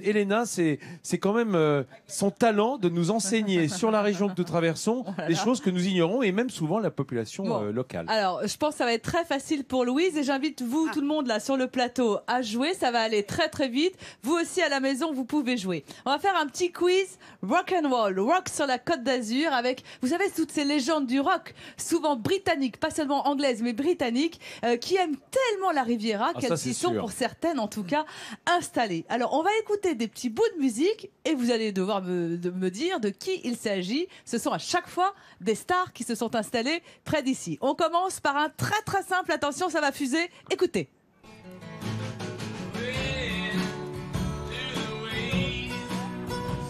Elena, c'est quand même son talent de nous enseigner sur la région que nous traversons des choses que nous ignorons et même souvent la population locale. Alors, je pense que ça va être très facile pour Louise et j'invite vous, tout le monde là sur le plateau, à jouer. Ça va aller très très vite. Vous aussi à la maison, vous pouvez jouer. On va faire un petit quiz rock and roll, rock sur la Côte d'Azur avec, vous savez, toutes ces légendes du rock, souvent britanniques, pas seulement anglaises, mais britanniques, qui aiment tellement la Riviera qu'elles s'y sont, pour certaines en tout cas, installées. Alors, on va écouter des petits bouts de musique et vous allez devoir me dire de qui il s'agit. Ce sont à chaque fois des stars qui se sont installées près d'ici. On commence par un très très simple, attention, ça va fuser. Écoutez.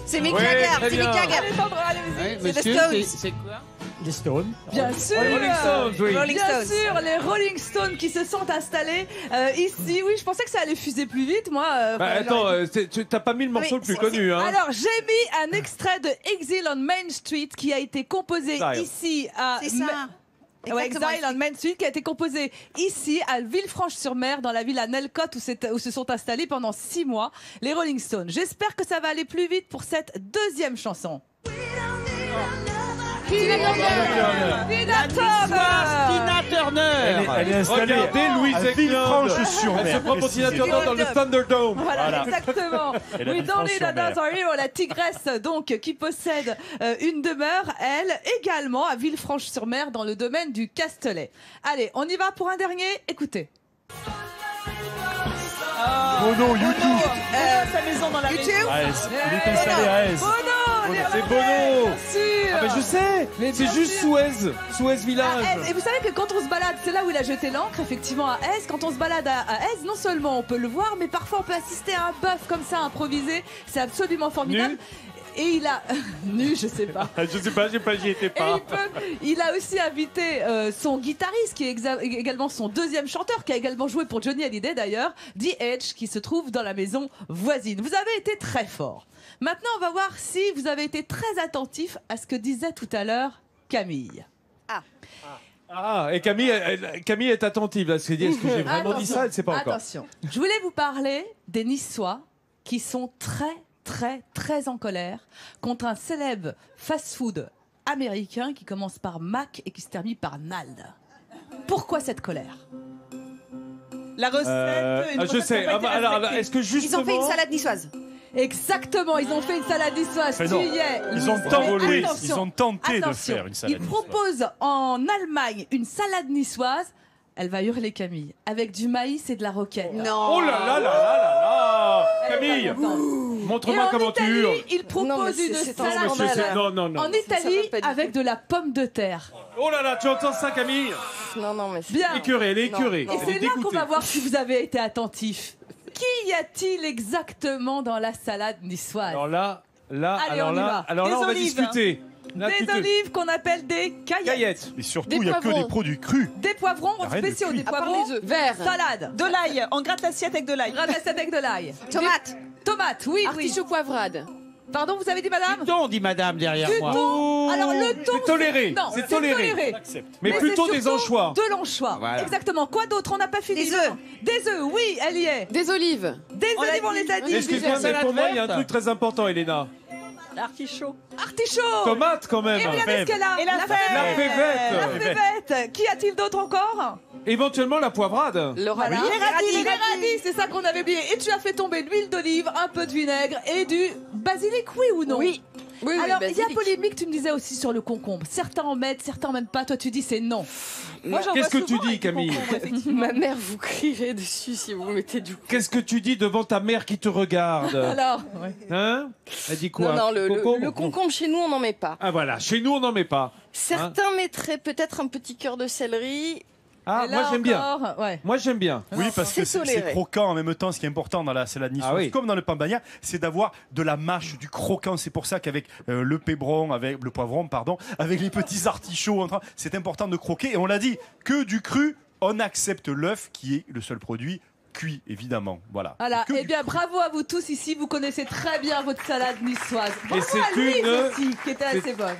C'est Mick Jagger, c'est Mick Jagger. Allez, c'est les Stones. C'est quoi? Les Stones. Bien sûr, Rolling Stones, oui. Bien sûr, les Rolling Stones qui se sont installés ici. Oui, je pensais que ça allait fuser plus vite, moi. Attends, tu t'as pas mis le morceau le plus connu, hein. Alors, j'ai mis un extrait de Exile on Main Street qui a été composé ici à... C'est ça. Ouais, Exile on Main Street qui a été composé ici à Villefranche-sur-Mer dans la ville à Nelcott où se sont installés pendant 6 mois les Rolling Stones. J'espère que ça va aller plus vite pour cette deuxième chanson. Tina Turner. Elle est installée à Villefranche-sur-Mer. Elle se prend pour Tina Turner dans le Thunderdome. Voilà, exactement. Et We don't need another hero, la tigresse donc qui possède une demeure, elle également à Villefranche-sur-Mer dans le domaine du Castellet. Allez, on y va pour un dernier. Écoutez. Bono, YouTube. Sa maison dans la YouTube. région. Il est installé à Aise. Bono, C'est Bono. bien sûr. Ah mais je sais, c'est juste Suez Village. À Aise. Et vous savez que quand on se balade, c'est là où il a jeté l'encre, effectivement à Aise. Quand on se balade à Aise, non seulement on peut le voir, mais parfois on peut assister à un bœuf comme ça improvisé. C'est absolument formidable. Et il a nu, je sais pas. Je sais pas, j'y étais pas. Il a aussi invité son guitariste, qui est également son deuxième chanteur, qui a également joué pour Johnny Hallyday d'ailleurs, The Edge, qui se trouve dans la maison voisine. Vous avez été très fort. Maintenant, on va voir si vous avez été très attentif à ce que disait tout à l'heure Camille. Et Camille est attentive là. Est-ce que j'ai vraiment dit ça? Elle ne sait pas encore. Attention. Je voulais vous parler des Niçois qui sont très en colère contre un célèbre fast-food américain qui commence par Mac et qui se termine par Nald. Pourquoi cette colère? La recette. Je sais. Alors, est-ce que justement... Ils ont fait une salade niçoise. Exactement, ils ont fait une salade niçoise. Ils ont tenté de faire une salade niçoise. Ils proposent en Allemagne une salade niçoise. Elle va hurler Camille. Avec du maïs et de la roquette. Non. Oh là là là là là là. Camille, montre-moi comment tu hurles. Ils proposent une salade en Italie avec de la pomme de terre. Oh là là, tu entends ça Camille? Non, mais bien. Écœurée, elle est écœurée. Et c'est là qu'on va voir si vous avez été attentif. Qui y a-t-il exactement dans la salade niçoise? Alors là, allez, on va discuter. Là, des olives qu'on appelle des caillettes. Et surtout, il n'y a que des produits crus. Des poivrons spéciaux, des poivrons verts. Salade. De l'ail. On gratte l'assiette avec de l'ail. Tomate. Tomates, oui. Artichaut poivrade. Pardon, vous avez dit madame? Du thon, dit madame derrière moi. Thon. Alors le thon, c'est toléré. Non, c'est toléré. Mais plutôt des anchois. De l'anchois. Voilà. Exactement. Quoi d'autre? On n'a pas fini. Des œufs. Des œufs, oui, elle y est. Des olives. Des olives, on les a dit. Excuse-moi, mais pour moi, il y a un truc très important, Elena. L'artichaut. Artichaut. Tomate, quand même. Et regardez ce qu'elle a. Et la févette. Qu'y a-t-il d'autre encore? Éventuellement la poivrade. Le radis. Les radis, c'est ça qu'on avait oublié. Et tu as fait tomber de l'huile d'olive, un peu de vinaigre et du basilic, oui ou non? Oui. Alors, il y a polémique, tu me disais aussi sur le concombre. Certains en mettent, certains en mettent pas. Toi, tu dis c'est non. Qu'est-ce que tu dis, Camille? Ma mère vous crierait dessus si vous mettez du concombre. Qu'est-ce que tu dis devant ta mère qui te regarde? Alors, hein? Elle dit quoi? Non, le concombre, chez nous, on n'en met pas. Ah voilà, chez nous, on n'en met pas. Certains mettraient peut-être un petit cœur de céleri. Ah, moi j'aime bien. Moi j'aime bien. Oui, parce que c'est croquant en même temps. Ce qui est important dans la salade niçoise, comme dans le pain bagna, c'est d'avoir de la mâche, du croquant. C'est pour ça qu'avec le pébron, avec le poivron, avec les petits artichauts, c'est important de croquer. Et on l'a dit, que du cru, on accepte l'œuf qui est le seul produit cuit, évidemment. Voilà. Eh bien, bravo à vous tous ici. Vous connaissez très bien votre salade niçoise. Bravo c'est à Louise aussi, qui était assez bonne.